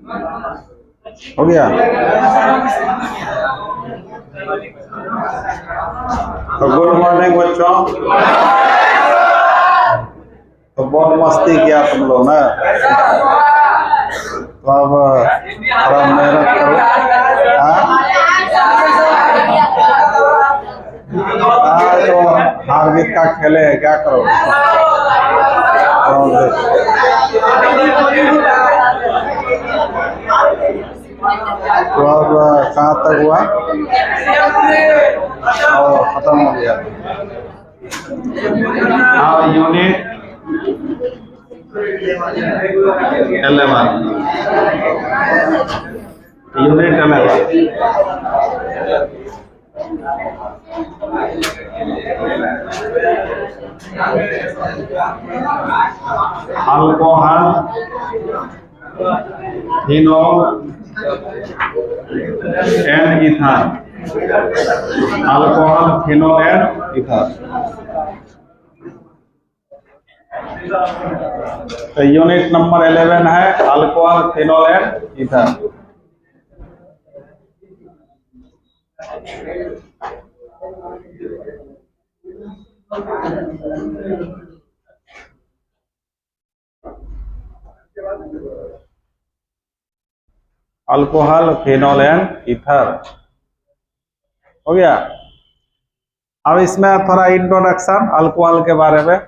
हो गया। तो गुड मॉर्निंग बच्चों। तो बहुत मस्ती किया तुम लोग ना। तो अब थोड़ा मेहनत करो। तो हार जीत का खेले है, क्या करो। तो अब कहाँ तक हुआ और खत्म हो गया। हाँ, unit 11। Unit 11। Alcohol, phenol and ether. Alcohol, phenol and ether. तो यूनिट नंबर 11 है alcohol, phenol and ether. Alcohol, phenol and ether हो गया। अब इसमें थोड़ा इंट्रोडक्शन अल्कोहल के बारे में।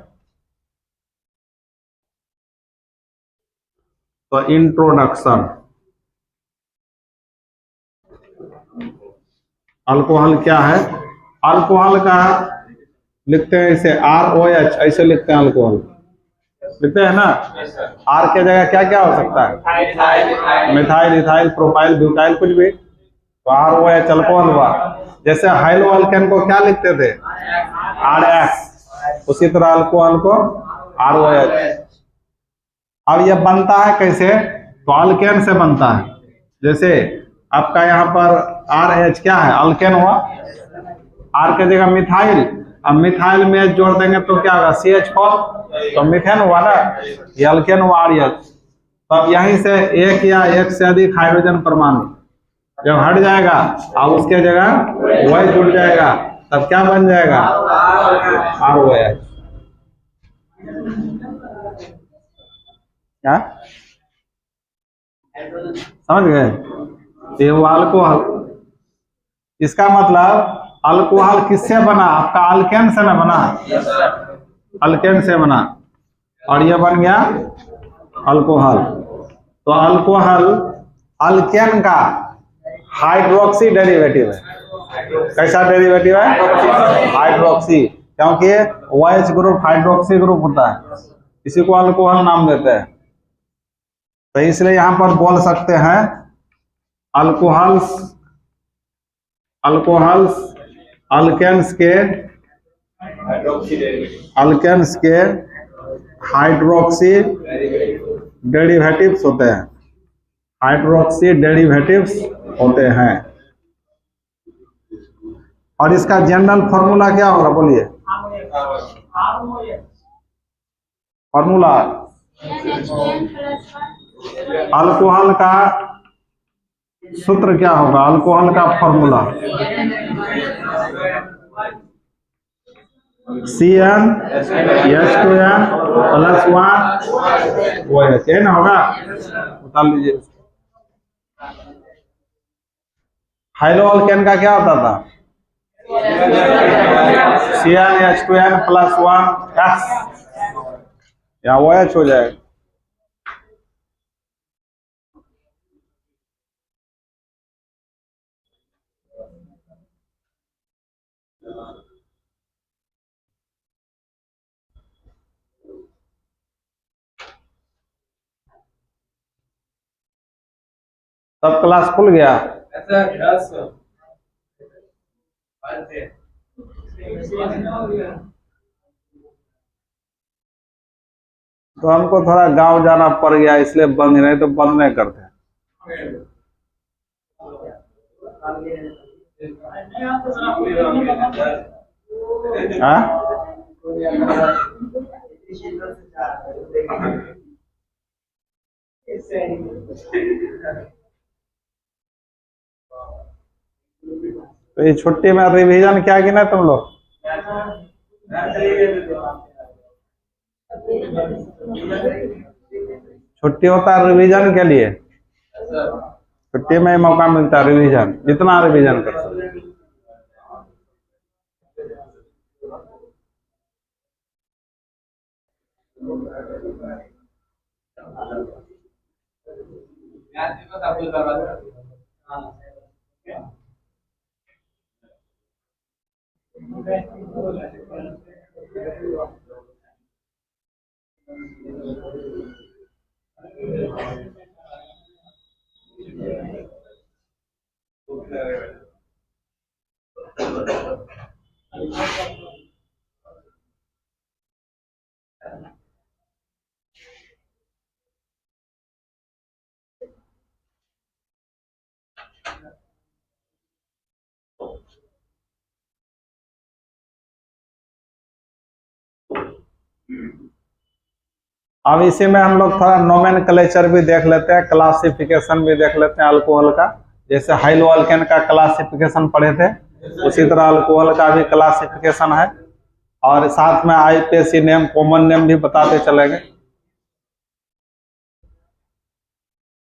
तो इंट्रोडक्शन, अल्कोहल क्या है। अल्कोहल का लिखते हैं इसे ROH, ऐसे लिखते हैं अल्कोहल, लिखते हैं ना। आर के जगह क्या क्या हो सकता है, मिथाइल, इथाइल, प्रोपाइल, ब्यूटाइल, कुछ भी। तो ROH अल्कोहल हुआ। जैसे हाइलोअल्केन को क्या लिखते थे, RH, उसी तरह अल्कोहल को ROH। अब ये बनता है कैसे, तो अल्केन से बनता है। जैसे आपका यहाँ पर RH क्या है, अल्केन हुआ। आर के जगह मिथाइल, अब मिथाइल में H जोड़ देंगे तो क्या होगा, CH4, तो मिथेन हुआ ना, ये अल्केन हुआ RH। तो अब यहीं से एक या एक से अधिक हाइड्रोजन परमाणु जब हट जाएगा और उसके जगह OH जुड़ जाएगा, तब क्या बन जाएगा, ROH। क्या समझ गए, ये वो अल्कोहल। इसका मतलब अल्कोहल किससे बना, आपका अल्केन से ना बना, अल्केन से बना, और ये बन गया अल्कोहल। तो अल्कोहल अल्केन का हाइड्रोक्सी डेरिवेटिव है। कैसा डेरिवेटिव है, हाइड्रोक्सी, क्योंकि OH ग्रुप हाइड्रोक्सी ग्रुप होता है, इसी को अल्कोहल नाम देते हैं। तो इसलिए यहां पर बोल सकते हैं अल्कोहल्स, अल्कोहल्स अल्केन्स के हाइड्रोक्सी डेरिवेटिव्स होते हैं, हाइड्रोक्सी डेरिवेटिव्स होते हैं। और इसका जनरल फॉर्मूला क्या होगा, बोलिए फॉर्मूला। अल्कोहल का सूत्र क्या होगा, अल्कोहल का फॉर्मूला CnH2n + 1 OH ना होगा, बता लीजिए। हाइलोअल्केन का क्या होता था, CnH2n + 1 X, या OH हो जाएगा। सब क्लास खुल गया। तो हमको थोड़ा गांव जाना पड़ गया, इसलिए बंद, नहीं तो बंद नहीं करते। हाँ? तो ये छुट्टी में रिवीजन क्या गिना तुम लोग? छुट्टी होता है रिवीजन के लिए, छुट्टी में ही मौका मिलता है रिवीजन, जितना रिवीजन कर सकते। अब इसी में हम लोग थोड़ा नोमेनक्लेचर भी देख लेते हैं, क्लासिफिकेशन भी देख लेते हैं अल्कोहल का। जैसे हाइलोअल्केन का क्लासिफिकेशन पढ़े थे, उसी तरह अल्कोहल का भी क्लासिफिकेशन है, और साथ में आईपीसी नेम, कॉमन नेम भी बताते चलेंगे।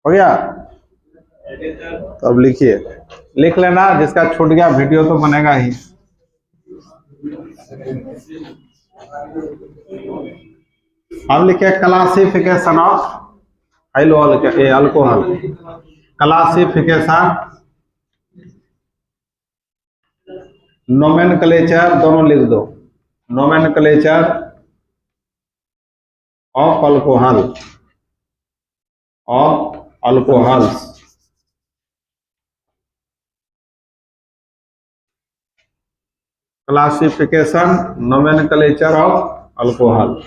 हो गया? तो अब लिखिए, लिख लेना, जिसका छूट गया वीडियो तो बनेगा ही। अब लिखिए classification of alcohol, classification, nomenclature दोनों लिख दो, nomenclature of alcohol, of alcohols. Classification, nomenclature of alcohol.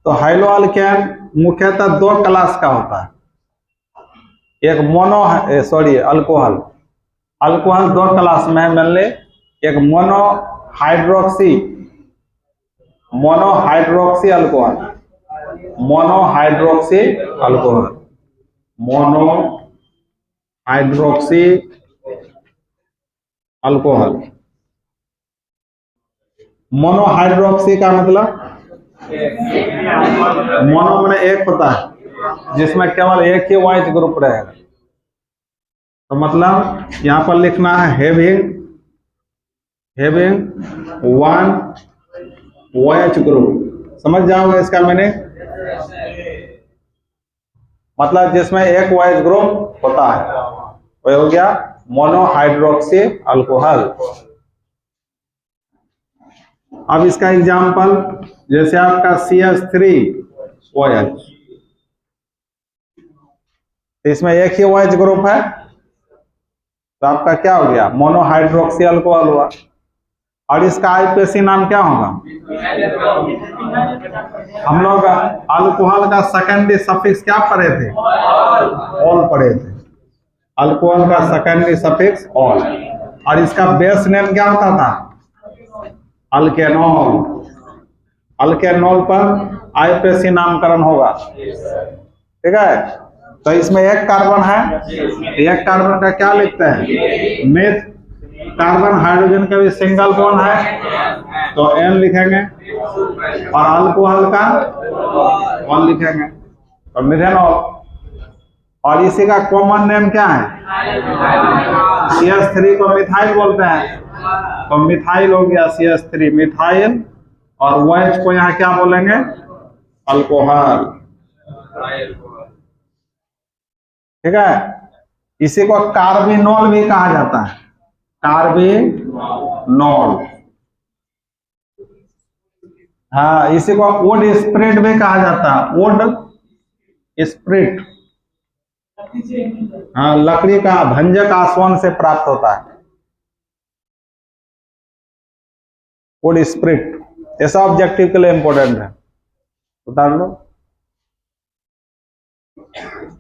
तो हाइलोअल्केन मुख्यतः दो क्लास का होता है, एक मोनो अल्कोहल, अल्कोहल दो क्लास में है मेनली, एक मोनोहाइड्रोक्सी अल्कोहल, मोनोहाइड्रोक्सी अल्कोहल, मोनोहाइड्रोक्सी अल्कोहल। मोनोहाइड्रोक्सी का मतलब, मोनो में एक होता है जिसमें केवल एक ही OH ग्रुप रहेगा, तो मतलब यहां पर लिखना है हैविंग वन OH ग्रुप। समझ जाओगे इसका मैंने, मतलब जिसमें एक OH ग्रुप होता है, वह हो गया मोनोहाइड्रोक्सी अल्कोहल। अब इसका एग्जांपल, जैसे आपका CH3OH, इसमें एक ही OH ग्रुप है, तो आपका क्या हो गया, मोनोहाइड्रोक्सी अल्कोहल हुआ। और इसका आईपीसी नाम क्या होगा? हम लोग अल्कोहल का सेकेंडरी सफिक्स क्या पढ़े थे? ऑल पढ़े थे। अल्कोहल का सेकेंडरी सफिक्स ऑल, और इसका बेस नेम क्या होता था? अल्केनॉल। अल्केनॉल पर आईपीसी नामकरण होगा, ठीक है? तो इसमें एक कार्बन है, एक कार्बन का क्या लिखते हैं? मिथ। कार्बन हाइड्रोजन का भी सिंगल बॉन्ड है, तो N लिखेंगे, और अल्कोहल का 1 लिखेंगे, और मिथेनॉल। और इसी का कॉमन नेम क्या है? CH3 को मिथाइल बोलते हैं, तो मिथाइल हो गया CH3 मिथाइल, और OH को यहाँ क्या बोलेंगे? अल्कोहल, ठीक है? इसी को कार्बिनोल भी कहा जाता है, कार्बिनोल। हाँ, इसी को वुड स्प्रिट भी कहा जाता है, वुड स्प्रिट। हाँ, लकड़ी का भंजक आसवन से प्राप्त होता है, वुड स्प्रिट। ऐसा ऑब्जेक्टिव के लिए इंपॉर्टेंट है, उतार लो।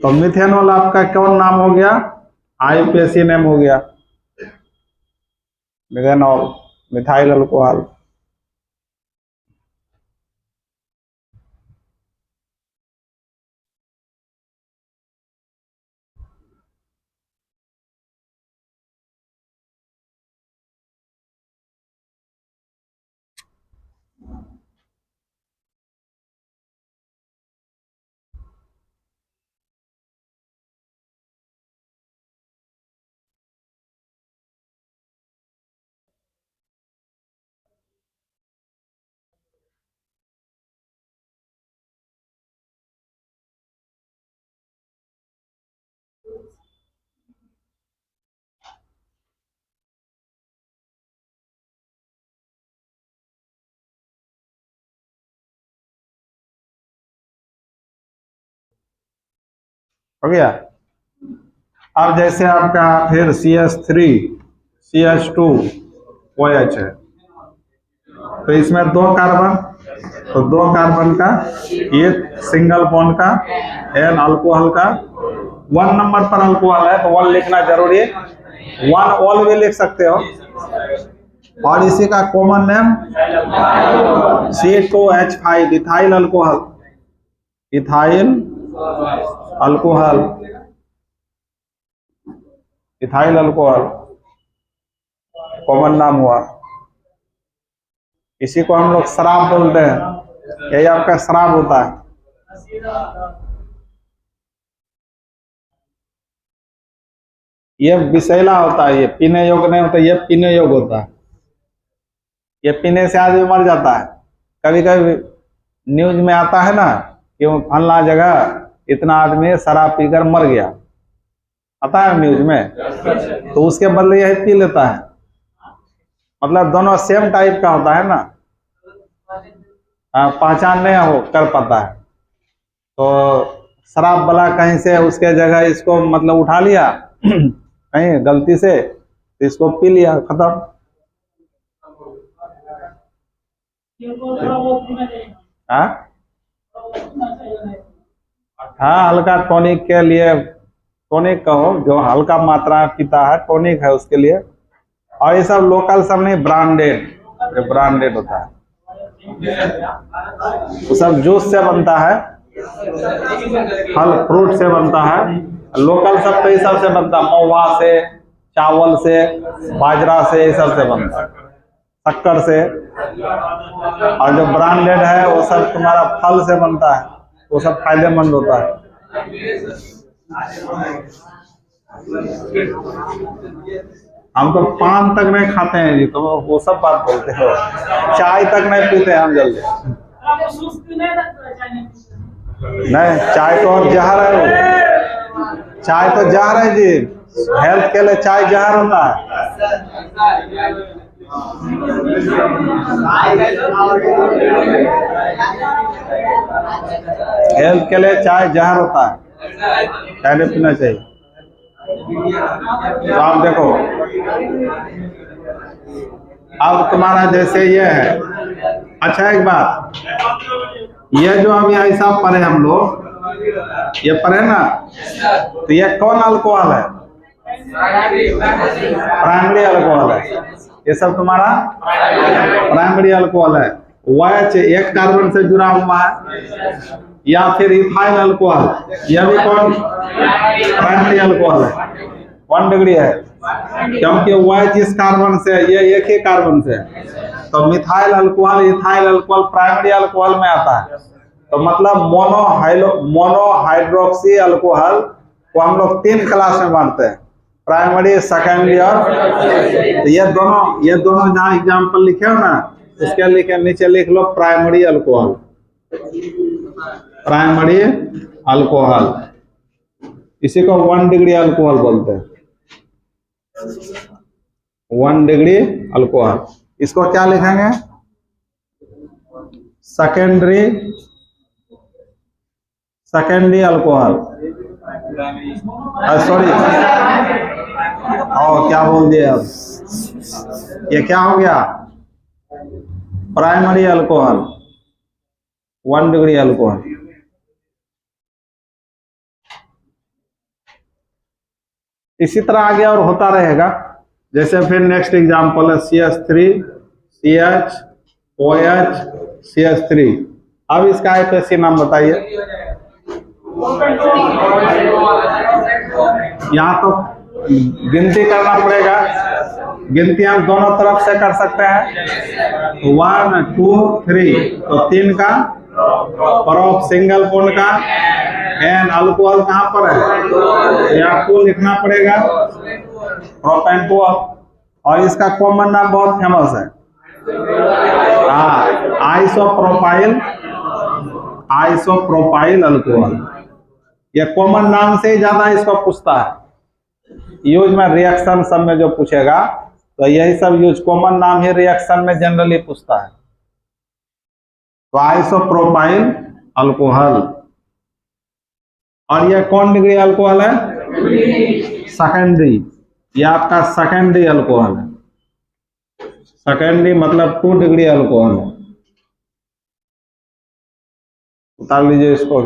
तो मिथेनॉल आपका कौन नाम हो गया? आईयूपीएसी नेम हो गया, मिथेनॉल, मिथाइल अल्कोहल। हो गया। अब जैसे आपका फिर CH3 CH2 OH है, तो इसमें 2 कार्बन, तो 2 कार्बन का ये सिंगल बॉन्ड का एन अल्कोहल का 1 नंबर पर अल्कोहल है तो 1 लिखना जरूरी है, 1 ऑल भी लिख सकते हो। और इसी का common name C2H5 ethyl alcohol, ethyl alcohol, ethyl alcohol common नाम हुआ। इसी को हम लोग शराब बोलते हैं, यही आपका शराब होता है। ये विषैला होता है, ये पीने योग्य नहीं होता, ये पीने योग्य होता है। ये पीने से आदमी मर जाता है। कभी कभी न्यूज में आता है ना कि फलना जगह इतना आदमी शराब पीकर मर गया, आता है न्यूज में, तो उसके बदले यही पी लेता है। मतलब दोनों सेम टाइप का होता है ना, पहचान नहीं हो कर पाता है। तो शराब वाला कहीं से उसके जगह इसको मतलब उठा लिया कहीं गलती से, तो इसको पी लिया, खत्म। हाँ हाँ, हल्का टॉनिक के लिए, टॉनिक कहो जो हल्का मात्रा में पीता है, टॉनिक है उसके लिए। और ये सब लोकल सब नहीं, ब्रांडेड, ब्रांडेड होता है, वो सब जूस से बनता है, फल फ्रूट से बनता है। लोकल सब तो ये सब से बनता है, महुआ से, चावल से, बाजरा से, ये सब से बनता है, शक्कर से। और जो ब्रांडेड है वो सब तुम्हारा फल से बनता है, वो सब फायदेमंद होता है। हम तो पान तक नहीं खाते हैं जी, तो वो सब बात बोलते हो, चाय तक नहीं पीते हम जल्दी। नहीं, चाय तो और जहर है, वो चाय तो जहर है जी, हेल्थ के लिए चाय जहर होता है। हेल्थ के लिए चाय जहर होता है, चाय नहीं पीना चाहिए। तो आप देखो, अब तुम्हारा जैसे ये है। अच्छा एक बात, ये जो अभी ऐसा पढ़े हम लोग, ये पढ़े ना, तो ये कौन अल्कोहल है? प्राइमरी अल्कोहल है। ये सब तुम्हारा प्राइमरी अल्कोहल है। OH एक कार्बन से जुड़ा हुआ है, या फिर इथाइल अल्कोहल, यह भी कौन? प्राइमरी अल्कोहल है, 1 डिग्री है, क्योंकि OH इस कार्बन से, ये एक ही कार्बन से। तो methyl alcohol, ethyl alcohol primary alcohol में आता है। तो मतलब मोनोहाइड्रोक्सी अल्कोहल को हम लोग 3 क्लास में बांटते हैं, प्राइमरी, सेकेंडरी और। तो ये दोनों जहाँ एग्जाम्पल लिखे हो ना, उसके लिखे नीचे लिख लो प्राइमरी अल्कोहल, प्राइमरी अल्कोहल। इसी को 1 डिग्री अल्कोहल बोलते हैं, 1 डिग्री अल्कोहल। इसको क्या लिखेंगे? सेकेंडरी अल्कोहल, सॉरी, और क्या बोल दिया अब, ये क्या हो गया? Primary alcohol, 1 degree alcohol. इसी तरह आगे और होता रहेगा। जैसे फिर नेक्स्ट एग्जांपल है CH3 CH OH CH3। अब इसका आईपीएसी नाम बताइए। यहाँ तो गिनती करना पड़ेगा, गिनती हम दोनों तरफ से कर सकते हैं, 1 2 3, तो 3 का प्रोप सिंगल बॉन्ड का एन अल्कोहल कहाँ पर है, तो आपको लिखना पड़ेगा प्रोपेन को। और इसका कॉमन नाम बहुत फेमस है, आइसोप्रोपाइल अल्कोहल। ये कॉमन नाम से ही ज्यादा इसको पूछता है। यूज में रिएक्शन सब में जो पूछेगा तो यही सब यूज, कॉमन नाम ही रिएक्शन में जनरली पूछता है। तो आइसोप्रोपाइल अल्कोहल। और ये कौन डिग्री अल्कोहल है, सेकेंडरी। ये आपका सेकेंडरी अल्कोहल है। सेकेंडरी मतलब 2 डिग्री अल्कोहल है। उतार लीजिए इसको।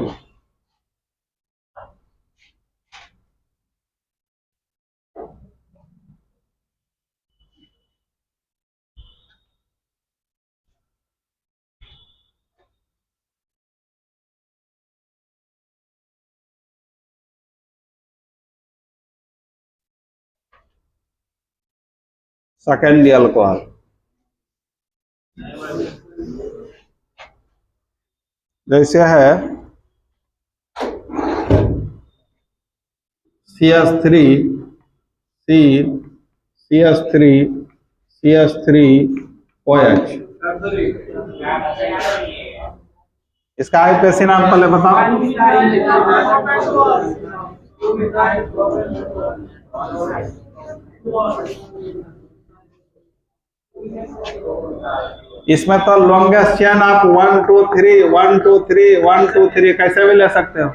सेकेंडरी अल्कोहल जैसे है CH3 C CH3 CH3 OH। इसका आईपीएसी नाम पहले बताओ। इसमें तो लॉन्गेस्ट चेन आप 1 2 3 1 2 3 1 2 3 कैसे भी ले सकते हो।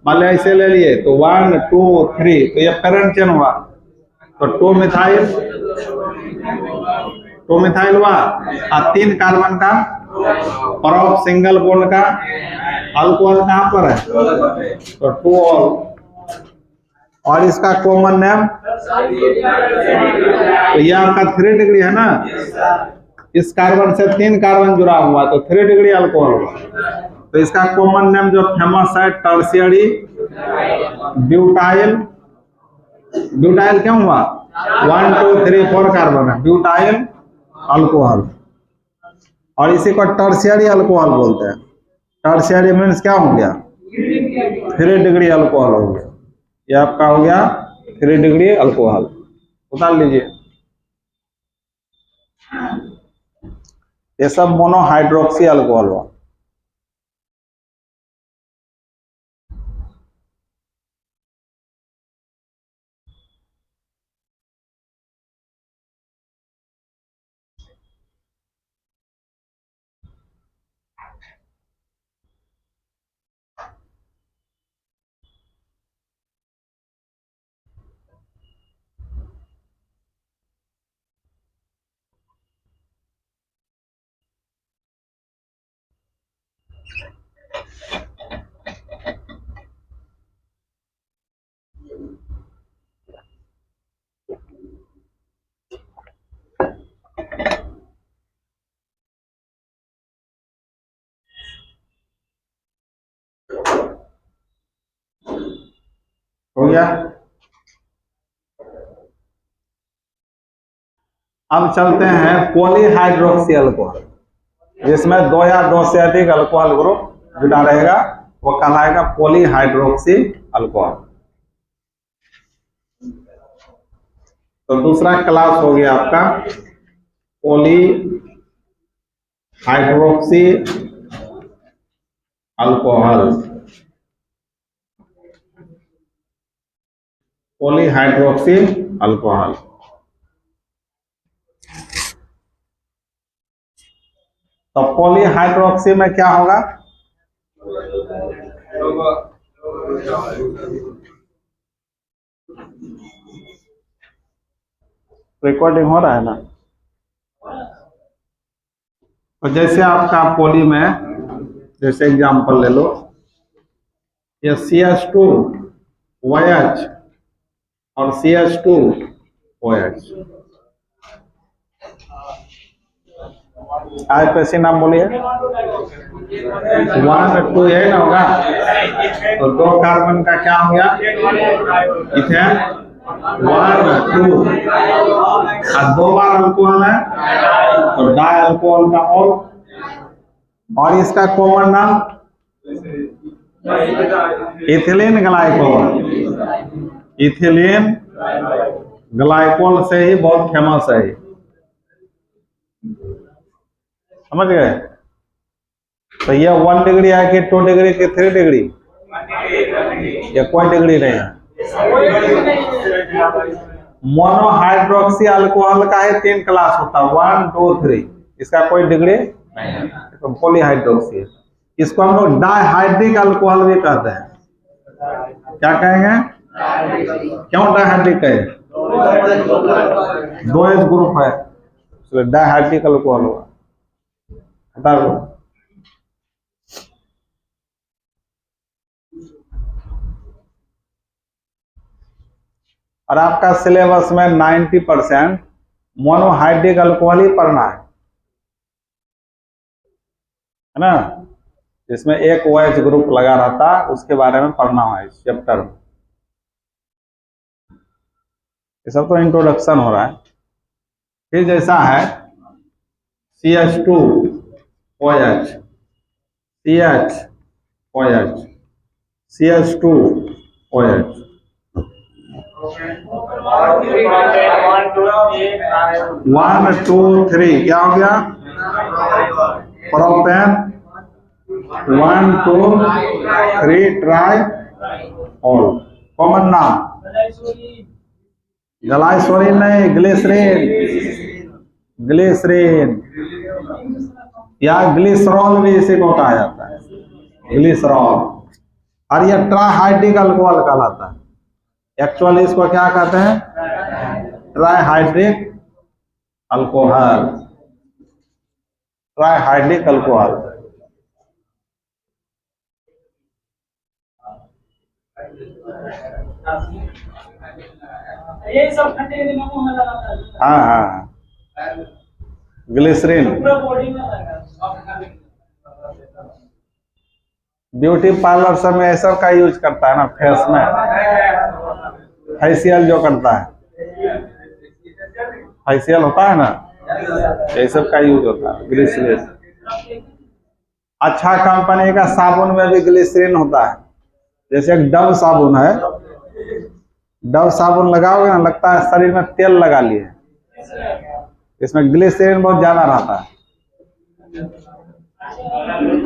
मान लिया ऐसे ले लिए तो 1 2 3, तो ये पेरेंट चेन हुआ, तो 2 मिथाइल हुआ। और 3 कार्बन का प्रोप सिंगल बॉन्ड का अल्कोहल कहाँ पर है, तो 2 ऑल। और इसका कॉमन नेम, तो ये आपका 3 डिग्री है ना, इस कार्बन से 3 कार्बन जुड़ा हुआ तो 3 डिग्री अल्कोहल हुआ। तो इसका कॉमन नेम जो फेमस है टर्शियरी ब्यूटाइल। ब्यूटाइल क्यों हुआ, 1 2 3 4 कार्बन है, ब्यूटाइल अल्कोहल। और इसी को टर्शियरी अल्कोहल बोलते हैं। टर्शियरी मीन्स क्या हो गया, 3 डिग्री अल्कोहल हो गया। ये आपका हो गया 3 डिग्री अल्कोहल। उतार लीजिए। ये सब मोनोहाइड्रोक्सी अल्कोहल हुआ। हो गया। अब चलते हैं पॉलीहाइड्रोक्सी अल्कोहल, जिसमें 2 या 2 से अधिक अल्कोहल ग्रुप जुड़ा रहेगा, वो कहलाएगा पॉलीहाइड्रोक्सी अल्कोहल। तो दूसरा क्लास हो गया आपका पॉलीहाइड्रोक्सी अल्कोहल। Polyhydroxy alcohol. तो पॉलीहाइड्रोक्सी में क्या होगा, रिकॉर्डिंग हो रहा है ना। तो जैसे आपका पॉली में, जैसे एग्जांपल ले लो, ये CH2 OH और CH2OH। IUPAC नाम बोलिए। 1 2 यही ना होगा, तो 2 कार्बन का क्या हो गया, इथेन 1 2, और 2 बार अल्कोहल है तो डाई अल्कोहल का ऑल, और इसका कॉमन नाम इथिलीन ग्लाइकोल। इथिलीन ग्लाइकोल से ही बहुत फेमस है, समझ गए। तो ये 1 डिग्री है कि 2 डिग्री कि 3 डिग्री, ये कोई डिग्री नहीं है। मोनोहाइड्रोक्सी अल्कोहल का ही 3 क्लास होता है, 1 2 3, इसका कोई डिग्री नहीं है, तो पॉलीहाइड्रोक्सी है। इसको हम लोग डाइहाइड्रिक अल्कोहल भी कहते हैं। क्या कहेंगे, क्यों डाइहाइड्रिक कहें, 2H ग्रुप है, इसलिए डाइहाइड्रिक अल्कोहल हुआ। हटा दो। और आपका सिलेबस में 90% मोनोहाइड्रिक अल्कोहल ही पढ़ना है ना। इसमें एक OH ग्रुप लगा रहता है, उसके बारे में पढ़ना है इस चैप्टर में। ये सब तो इंट्रोडक्शन हो रहा है। फिर जैसा है CH2OH, CH2OH, 1 2 3 क्या हो गया, प्रोपेन 1 2 3 ट्राई ऑल। कॉमन नाम ग्लाइसोरीन नहीं, ग्लिसरीन, ग्लिसरीन या ग्लिसरॉल भी इसी को कहा जाता है, ग्लिसरॉल। और यह ट्राइहाइड्रिक अल्कोहल कहलाता है। एक्चुअली इसको क्या कहते हैं, ट्राइहाइड्रिक अल्कोहल, ट्राइहाइड्रिक अल्कोहल। ये सब ठंडे के दिनों में लगाता है। हाँ हाँ, ग्लिसरीन बॉडी में लगा। ब्यूटी पार्लर सब में ऐसा का यूज करता है ना, फेस में फेशियल जो करता है, फेशियल होता है ना, ये सब का यूज होता है ग्लिसरीन। अच्छा कंपनी का साबुन में भी ग्लिसरीन होता है। जैसे एक डव साबुन है, डव साबुन लगाओगे ना, लगता है शरीर में तेल लगा लिए। इसमें ग्लिसरीन बहुत ज्यादा रहता है।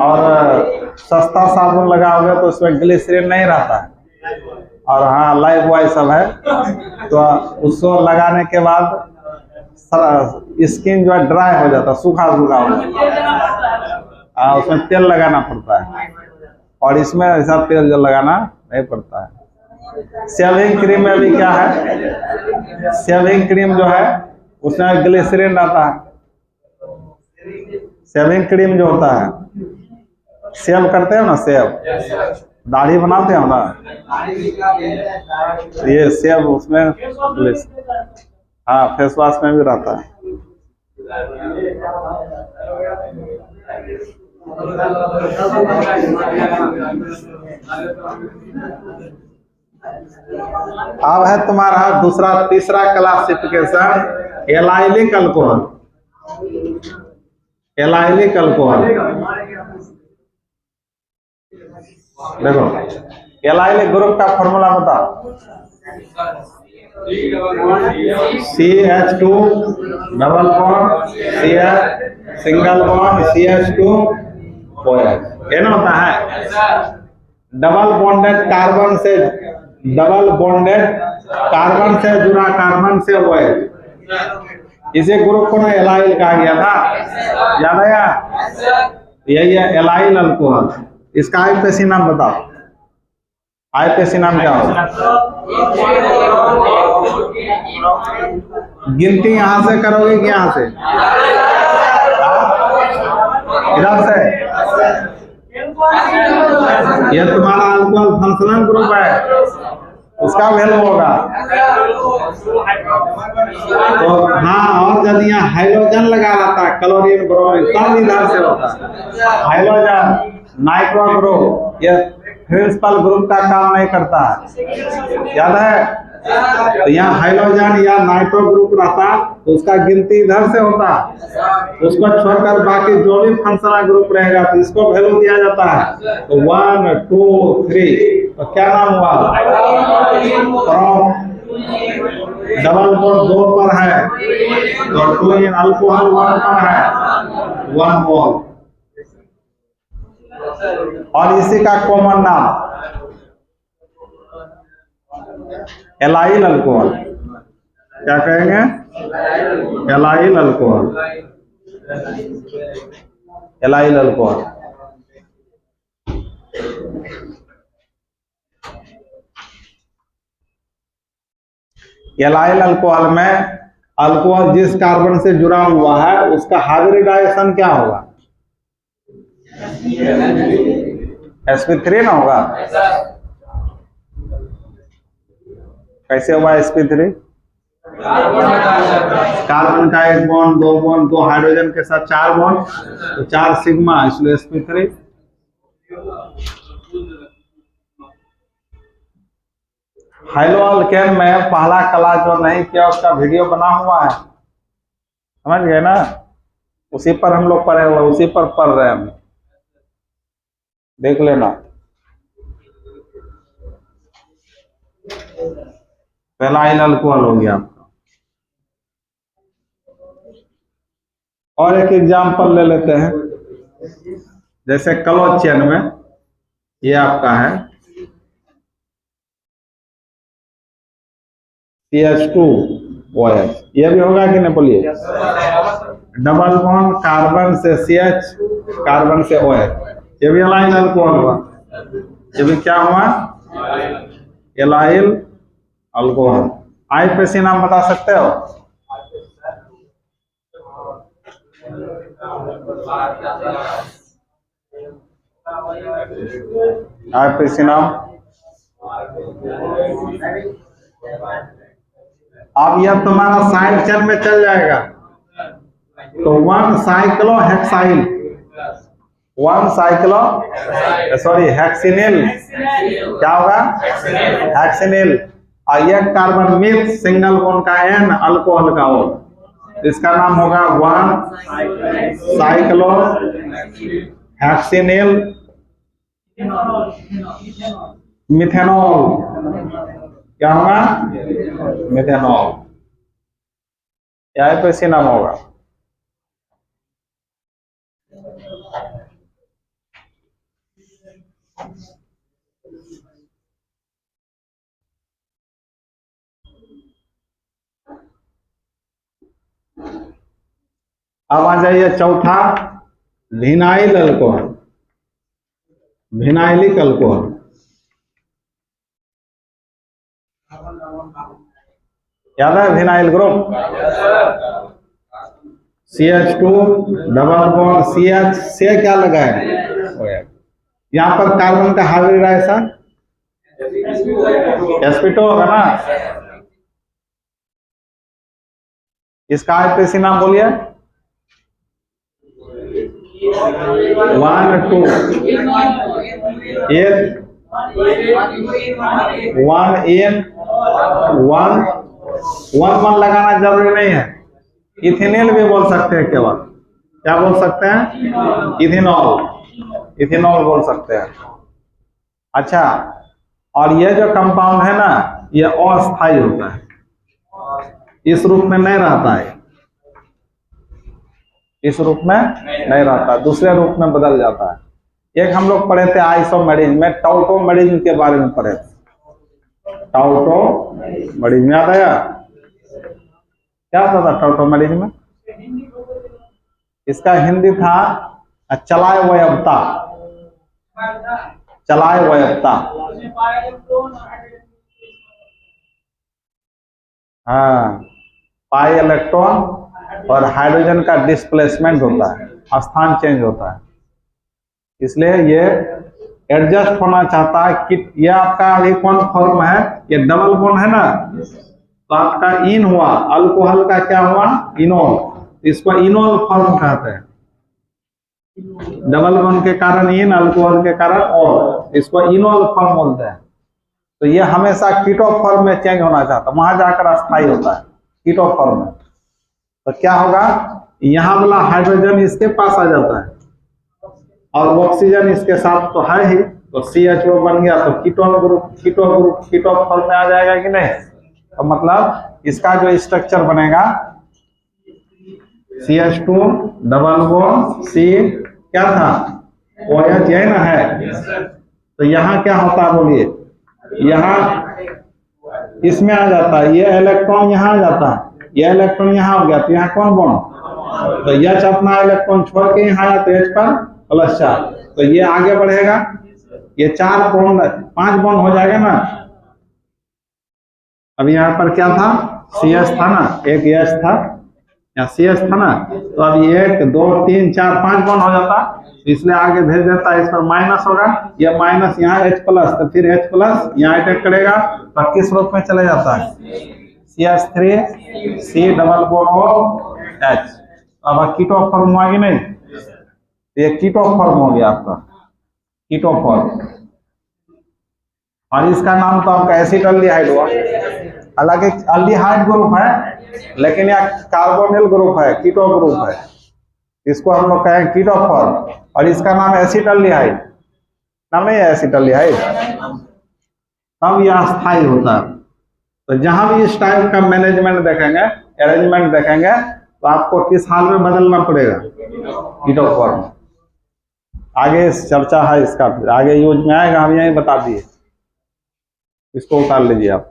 और सस्ता साबुन लगाओगे तो उसमें ग्लिसरीन नहीं रहता है। और हाँ, लाइफ बॉय सब है, तो उसको लगाने के बाद स्किन जो है ड्राई हो जाता है, सूखा सूखा हो जाता है। उसमें तेल लगाना पड़ता है, और इसमें ऐसा तेल जो लगाना नहीं पड़ता है। शेविंग क्रीम में भी क्या है, शेविंग क्रीम जो है उसमें ग्लिसरीन रहता है। शेविंग क्रीम जो होता है, शेव करते हो ना, शेव दाढ़ी बनाते हो ना, ये शेव उसमें, हाँ फेस वॉश में भी रहता है। अब है तुम्हारा तीसरा classification, allylic alcohol. Allylic alcohol देखो, एलाइलिक ग्रुप का फॉर्मूला बताओ। CH2 double bond CH single bond CH2OH, ये ना होता है। डबल बॉन्डेड कार्बन से जुड़ा कार्बन से OH, इसे ग्रुप को ना एलाइल कहा गया था, याद आया। यही है एलाइल अल्कोहल। इसका IUPAC नाम बताओ, IUPAC नाम क्या होगा? गिनती यहां से करोगे कि यहां से, इधर से। ये तुम्हारा अल्कोहल फंक्शनल ग्रुप है, उसका वैल्यू होगा। तो हाँ, और यदि यहाँ हाइड्रोजन लगा रहता है क्लोरीन ब्रोमीन तब इधर से होता है हाइड्रोजन नाइट्रो ग्रुप, ये प्रिंसिपल ग्रुप का काम नहीं करता है, याद है। तो यहाँ हाइड्रोजन या नाइट्रो ग्रुप रहता तो उसका गिनती इधर से होता, उसको छोड़कर बाकी जो भी फंक्शनल ग्रुप रहेगा तो इसको वैल्यू दिया जाता है। तो 1 2 3 तो क्या नाम हुआ, डबल बॉन्ड 2 पर है तो 2 इन अल्कोहल 1 पर है 1 मोल। और इसी का कॉमन नाम एलाइल अल्कोहल, क्या कहेंगे, allyl alcohol, allyl alcohol. Allyl alcohol में अल्कोहल जिस कार्बन से जुड़ा हुआ है उसका हाइब्रिडाइजेशन क्या होगा, sp3 ना होगा। कैसे हुआ sp3, कार्बन का 1 बॉन्ड 2 बॉन्ड 2 हाइड्रोजन के साथ 4 बॉन्ड तो 4 सिग्मा, इसलिए sp3। हाइड्रोअल्केन में पहला क्लास जो नहीं किया उसका वीडियो बना हुआ है, समझ गए ना, उसी पर हम लोग पढ़े हुए, उसी पर पढ़ रहे हैं हम, देख लेना। पहला अल्कोहल हो गया आपका। और एक एग्जांपल ले लेते हैं, जैसे क्लोज चेन में ये आपका है CH2OH, ये भी होगा कि नहीं बोलिए, डबल बॉन्ड कार्बन से CH कार्बन से OH, ये भी एलाइल अल्कोहल हुआ, ये भी क्या हुआ, एलाइल अल्कोहल। IUPAC नाम बता सकते हो, IUPAC नाम। अब यह तुम्हारा साइड चेन में चल जाएगा तो 1 साइक्लोहेक्साइल, 1 साइक्लो सॉरी हेक्सिनिल, क्या होगा, हेक्सिनिल। और एक कार्बन मिथ सिंगल बॉन्ड का N अल्कोहल का O, इसका नाम होगा 1 साइक्लो हेक्सिनिल मिथेनॉल, क्या होगा, मिथेनॉल, यहाँ पे इसी नाम होगा। अब आ जाइए चौथा, विनाइल अल्कोहल, विनाइलिक अल्कोहल। याद है vinyl group, CH2 double bond CH से क्या लगा है, यहाँ पर कार्बन का हाइब्रिडाइजेशन sp2 होगा ना, इसका IUPAC नाम बोलिए, 1 2 1 1 लगाना जरूरी नहीं है, इथेनॉल भी बोल सकते हैं, केवल क्या बोल सकते हैं, इथेनॉल, इथेनॉल बोल सकते हैं। अच्छा, और ये जो कंपाउंड है ना ये अस्थायी होता है, इस रूप में नहीं रहता है, इस रूप में नहीं रहता, दूसरे रूप में बदल जाता है। एक हम लोग पढ़े थे आइसोमेरिज्म में, टाउटोमेरिज्म के बारे में पढ़े थे, टाउटोमेरिज्म याद आया, क्या होता था टाउटोमेरिज्म में, इसका हिंदी था चलाए वयवता, चलाए वयवता। हाँ, पाई इलेक्ट्रॉन और हाइड्रोजन का डिस्प्लेसमेंट होता है, स्थान चेंज होता है, इसलिए ये एडजस्ट होना चाहता है कि ये आपका अभी कौन फॉर्म है, ये डबल बॉन्ड है ना, तो आपका इन हुआ, अल्कोहल का क्या हुआ, इनोल, इसको इनोल फॉर्म कहते हैं। डबल बॉन्ड के कारण इन, अल्कोहल के कारण ऑल, इसको इनोल फॉर्म बोलते हैं। तो ये हमेशा कीटो फॉर्म में चेंज होना चाहता है, वहां जाकर अस्थायी होता है कीटो फॉर्म में। तो क्या होगा, यहाँ वाला हाइड्रोजन इसके पास आ जाता है और ऑक्सीजन इसके साथ तो है ही, तो CHO बन गया, तो कीटोन ग्रुप, कीटो फॉर्म में आ जाएगा कि नहीं। तो मतलब इसका जो स्ट्रक्चर बनेगा CH2 डबल बॉन्ड C, क्या था, OH है ना, है। तो यहाँ क्या होता है बोलिए, यहाँ इसमें आ जाता है, ये इलेक्ट्रॉन यहाँ आ जाता है, ये इलेक्ट्रॉन यहाँ हो गया, तो यहाँ कौन बॉन्ड, तो H अपना इलेक्ट्रॉन छोड़ के यहाँ आया, तो H पर +4, तो ये आगे बढ़ेगा, ये 4 बॉन्ड 5 बॉन्ड हो जाएगा ना। अब यहाँ पर क्या था, CS था ना, एक H था, यहाँ CS था ना, तो अब 1 2 3 4 5 बॉन्ड हो जाता, इसलिए आगे भेज देता है, इस पर माइनस होगा, ये माइनस यहाँ H+, तो फिर H+ यहाँ अटैक करेगा, तो किस रूप में चले जाता है, CH3 C double bond H। अब कीटो फॉर्म हुआ कि नहीं, ये कीटो फॉर्म हो गया आपका, कीटो फॉर्म। और इसका नाम तो आपका एसिटाल्डिहाइड हुआ, हालांकि अल्डिहाइड ग्रुप है, लेकिन यह कार्बोनिल ग्रुप है, कीटो ग्रुप है, इसको हम लोग कहें कीटो फॉर्म, और इसका नाम एसिटाल्डिहाइड, नाम नहीं है एसिटाल्डिहाइड, तब यह अस्थायी होता है। तो जहां भी इस टाइप का मैनेजमेंट देखेंगे, अरेंजमेंट देखेंगे, तो आपको किस हाल में बदलना पड़ेगा, कीटो फॉर्म। आगे चर्चा है इसका, फिर आगे यूज में आएगा, हम यही बता दिए, इसको उतार लीजिए आप।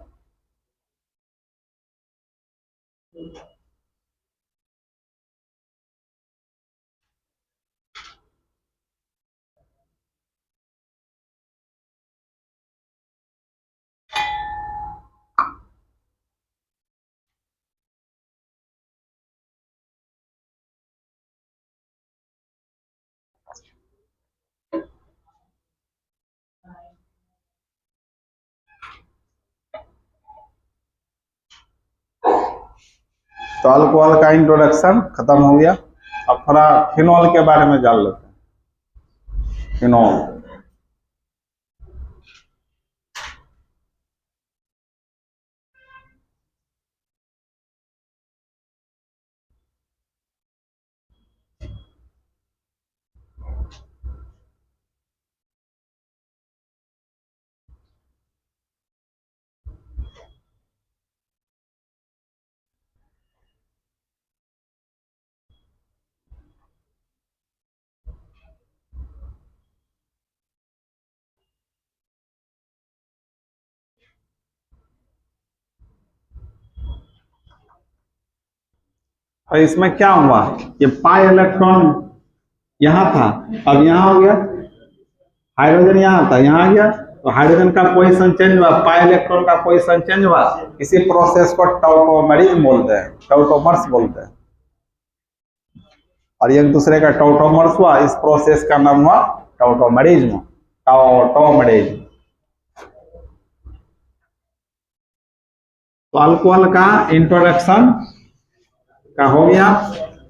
तो अल्कोहल का इंट्रोडक्शन खत्म हो गया, अब थोड़ा फिनॉल के बारे में जान लेते हैं। फिनॉल, और इसमें क्या हुआ, ये पाई इलेक्ट्रॉन यहाँ था, अब यहाँ हो गया, हाइड्रोजन यहाँ था, यहाँ आ गया, तो हाइड्रोजन का पोजीशन चेंज हुआ, पाई इलेक्ट्रॉन का पोजीशन चेंज हुआ। इसी प्रोसेस को टॉटोमरिज्म बोलते हैं, टॉटोमर्स बोलते हैं, और एक दूसरे का टॉटोमर्स हुआ, इस प्रोसेस का नाम हुआ टॉटोमरिज्म, टॉटोमरिज्म। तो अल्कोहल का इंट्रोडक्शन का हो गया।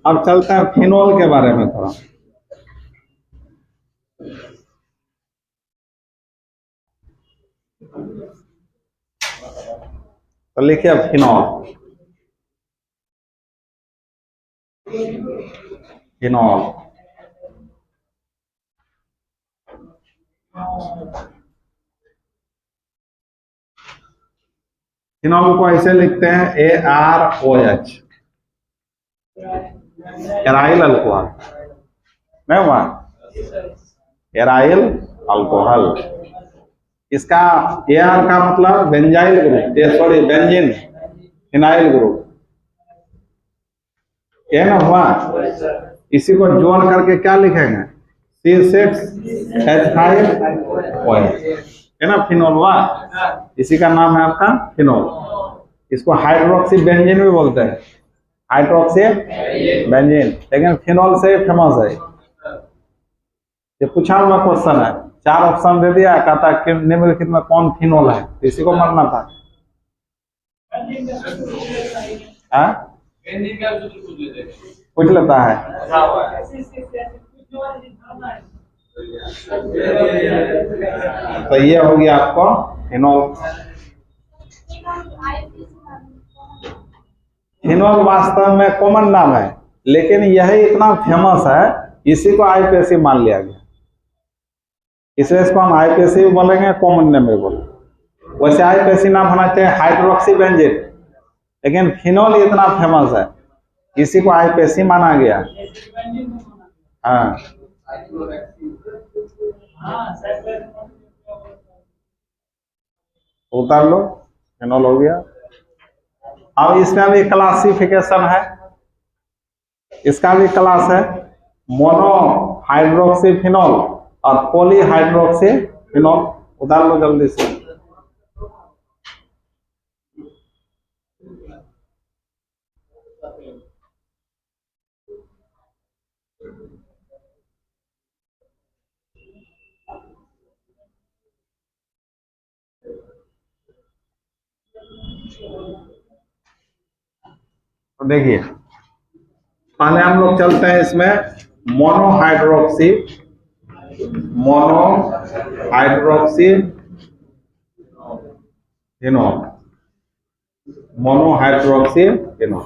अब चलता है फिनॉल के बारे में थोड़ा। तो लिखिए अब फिनॉल, फिनॉल फिनॉल को ऐसे लिखते हैं AROH, एराइल अल्कोहल, नहीं हुआ, एराइल अल्कोहल। इसका AR का मतलब benzyl group, sorry benzene phenyl group, ये ना हुआ। इसी को जोड़ करके क्या लिखेंगे, C6H5OH, है ना, फिनॉल हुआ। इसी का नाम है आपका फिनॉल। इसको हाइड्रोक्सी बेंजीन भी बोलते हैं, हाइड्रोक्सी बेंजीन, लेकिन फिनॉल से फेमस है। ये पूछा हुआ क्वेश्चन है, 4 ऑप्शन दे दिया, कहता कि निम्नलिखित में कौन फिनोल है, तो इसी को मानना था। हाँ? पूछ लेता है। तो ये हो गया आपको फिनोल। फिनोल वास्तव में कॉमन नाम है, लेकिन यह इतना फेमस है, इसी को आईपीएसी मान लिया गया। इसलिए इसको हम आईपीएसी बोलेंगे, कॉमन नेम में बोलेंगे। वैसे आईपीएसी नाम होना चाहिए हाइड्रोक्सी बेंजीन, लेकिन फिनोल इतना फेमस है, इसी को आईपीएसी माना गया। हाँ, उतार लो, फिनोल हो गया। अब इसमें भी क्लासिफिकेशन है, इसका भी क्लास है, मोनो हाइड्रोक्सी फिनोल और पॉली हाइड्रोक्सी फिनोल। उतार लो जल्दी से। तो देखिए, पहले हम लोग चलते हैं इसमें मोनोहाइड्रोक्सी फिनोल, मोनोहाइड्रोक्सी फिनोल।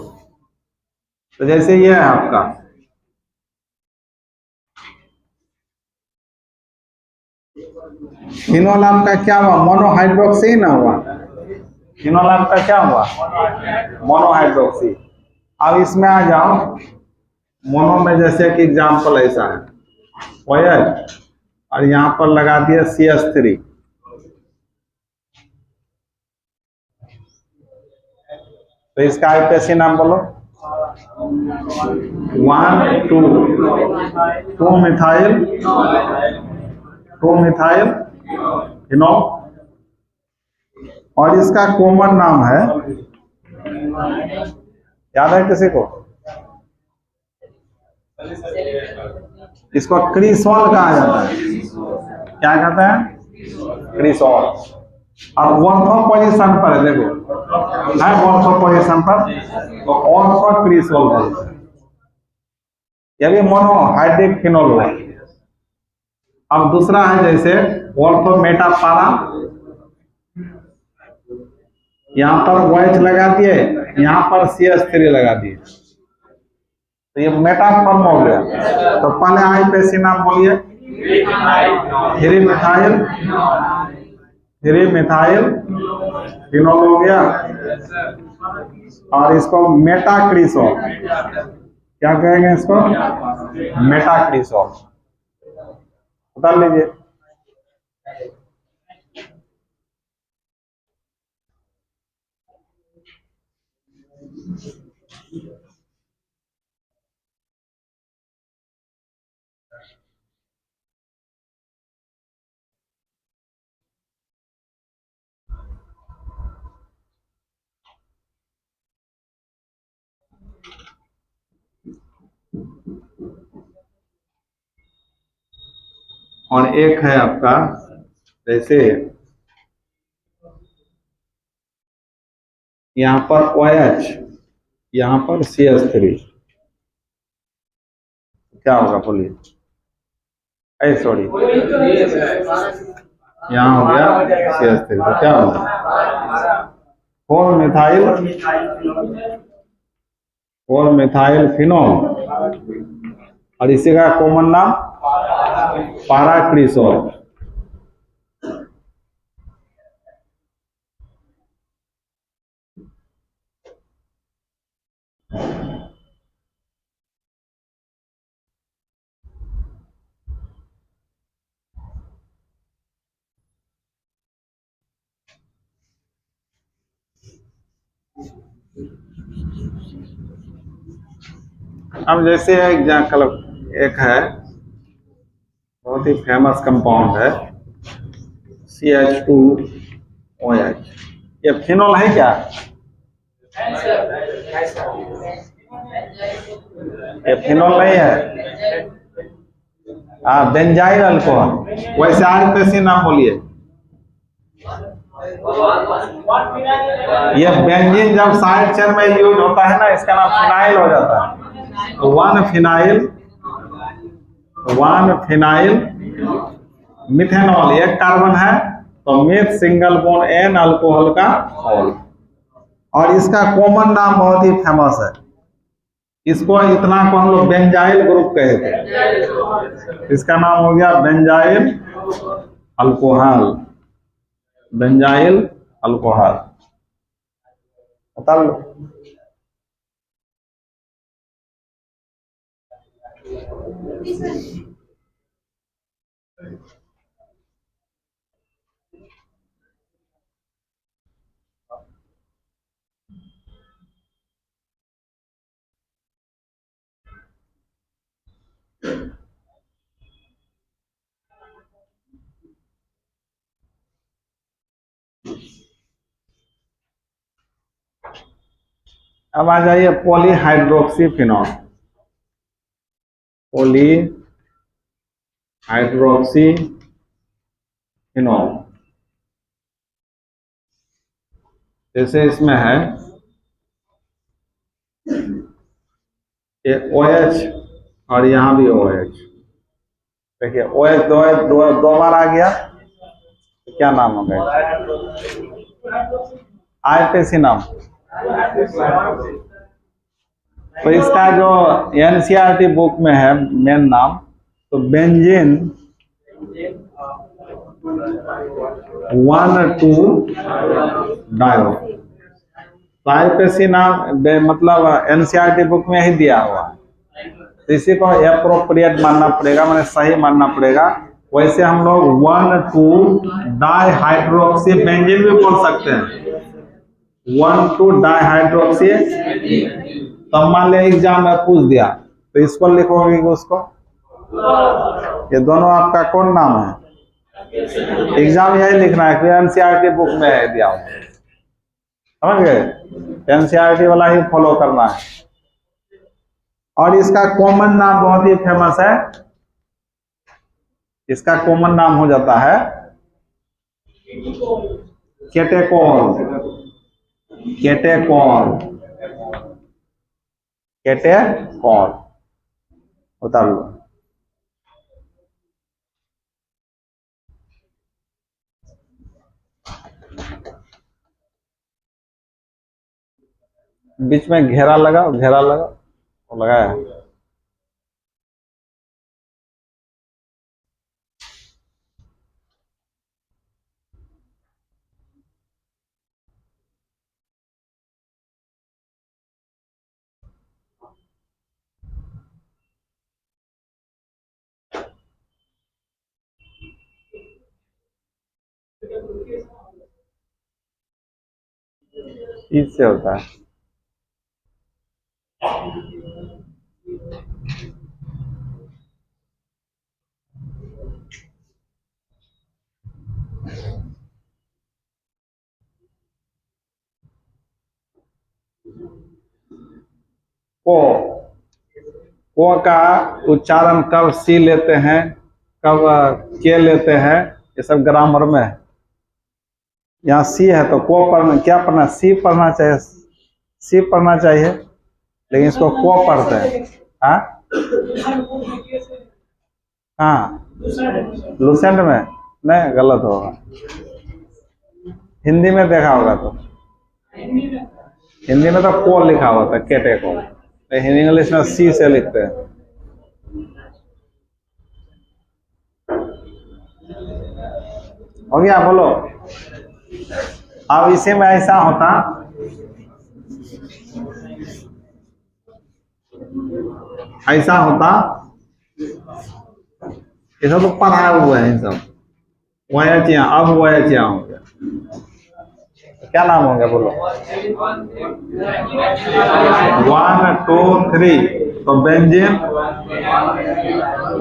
तो जैसे ये है आपका फिनोल, आपका क्या हुआ, मोनोहाइड्रोक्सी ना हुआ। फिनोल आपका क्या हुआ, मोनोहाइड्रोक्सी। अब इसमें आ जाओ, मोनो में जैसे कि एग्जाम्पल ऐसा है OH, और यहाँ पर लगा दिया CH3। तो इसका आईपीएसी नाम बोलो, 1 2 मिथाइल फिनोल। और इसका कॉमन नाम है, याद है किसी को, इसको क्रिसोल कहा जाता है। क्या कहते हैं, क्रिसोल। और ऑर्थो पोजीशन पर है, देखो है ऑर्थो पोजीशन पर, तो ऑर्थो क्रिसोल बोलते हैं। यह भी मोनोहाइड्रिक फिनोल हुआ। अब दूसरा है जैसे ऑर्थो मेटापारा, यहाँ पर OH लगा दिए, यहाँ पर CH3 लगा दिए, तो ये मेटाफॉर्म हो गया। तो पहले आईपीएसी नाम बोलिए, 3 मिथाइल फिनोल हो गया। और इसको मेटाक्रिसोल, क्या कहेंगे इसको, मेटाक्रिसोल। बता लीजिए। और एक है आपका जैसे यहाँ पर OH, यहाँ पर CH3, क्या होगा बोलिए, सॉरी, यहाँ हो गया CH3, तो क्या होगा, 4 मिथाइल फिनोल। और इसी का कॉमन नाम पाराक्रिसोल। अब जैसे एक है बहुत ही फेमस कंपाउंड है CH2OH, ये फिनोल है क्या, ये फिनोल नहीं है, हाँ, बेंजाइल अल्कोहल। वैसे आईपीसी नाम बोलिए। ये बेंजीन जब साइड चेन में यूज होता है ना, इसका नाम फिनाइल हो जाता है। तो वन फिनाइल मिथेनॉल, एक कार्बन है तो myth single bond an alcohol का ऑल। और इसका कॉमन नाम बहुत ही फेमस है, इसको इतना को हम लोग बेंजाइल ग्रुप कहे थे। इसका नाम हो गया बेंजाइल अल्कोहल। बेंजाइल अल्कोहल बता लो। अब आ जाइए पॉलीहाइड्रोक्सीफिनॉल। पॉलीहाइड्रोक्सीफिनॉल जैसे इसमें है ये OH और यहाँ भी OH। देखिए OH दो बार आ गया तो क्या नाम होगा? आईपीसी नाम। तो इसका जो एनसीईआरटी बुक में है मेन नाम, तो बेंजीन 1,2-डायोल। तो आईपीसी नाम मतलब एनसीईआरटी बुक में ही दिया हुआ है, तो इसी को एप्रोप्रिएट मानना पड़ेगा, मैंने सही मानना पड़ेगा। वैसे हम लोग 1,2-डाइहाइड्रोक्सी बेंजीन भी बोल सकते हैं, 1,2-डाइहाइड्रोक्सी। तो मान लिया एग्जाम में पूछ दिया तो इसको लिखोगे कि उसको, ये दोनों आपका कौन नाम है? एग्जाम यही लिखना है कि एनसीईआरटी बुक में है दिया हुआ, समझ गए? एनसीईआरटी वाला ही फॉलो करना है। और इसका कॉमन नाम बहुत ही फेमस है, इसका कॉमन नाम हो जाता है केटेकोल। बता लो। बीच में घेरा लगा वो लगाया है। इससे होता है। को का उच्चारण कब सी लेते हैं, कब के लेते हैं, ये सब ग्रामर में है। यहाँ सी है तो को पढ़ना, क्या पढ़ना? सी पढ़ना चाहिए, सी पढ़ना चाहिए, लेकिन इसको को पढ़ते हैं। हाँ लूसेंट में नहीं, गलत होगा। हिंदी में देखा होगा तो, हिंदी में तो को लिखा हुआ था, केटे को, लेकिन इंग्लिश में सी से लिखते हैं। हो गया, बोलो। अब इसी में ऐसा होता, ये सब तो पढ़ा हुआ है, सब वह अब वह हो गया। क्या नाम हो गया बोलो? 1, 2, 3। तो बेंजीन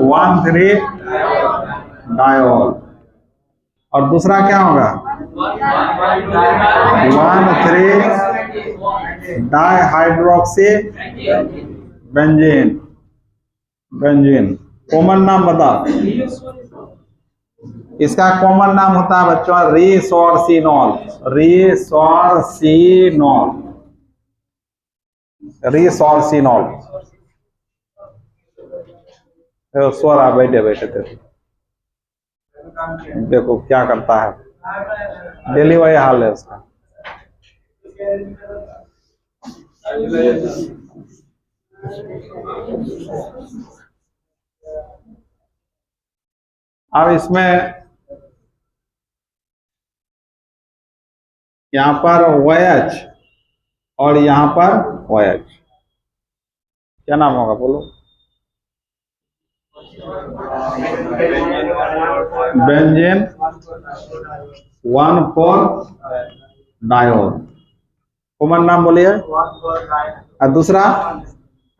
1,3-डायोल। और दूसरा क्या होगा? 1,3-डाइहाइड्रोक्सी बेंजीन। कॉमन नाम बताओ। इसका कॉमन नाम होता है बच्चों रिसोर्सिनॉल। Resorcinol, resorcinol. सो रहा, बैठे बैठे देखो क्या करता है, डेली वही हाल है उसका। अब इसमें यहाँ पर OH और यहाँ पर OH, क्या नाम होगा बोलो? बेंजीन 1,4-डायोल। कॉमन नाम बोलिए। और दूसरा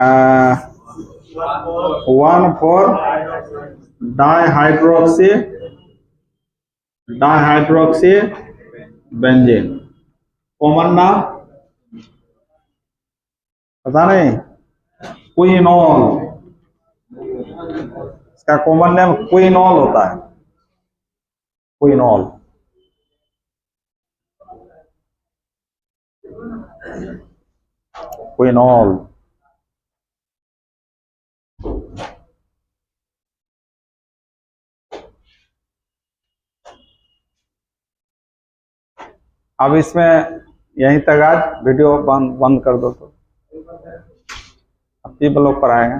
1,4-डाइहाइड्रोक्सी बेंजीन। कॉमन नाम पता नहीं? क्विनोल। इसका कॉमन नेम क्विनोल होता है। क्विनोल। क्विनोल। अब इसमें यहीं तक आज वीडियो बंद कर दो तो अब ब्लॉग पर आएगा।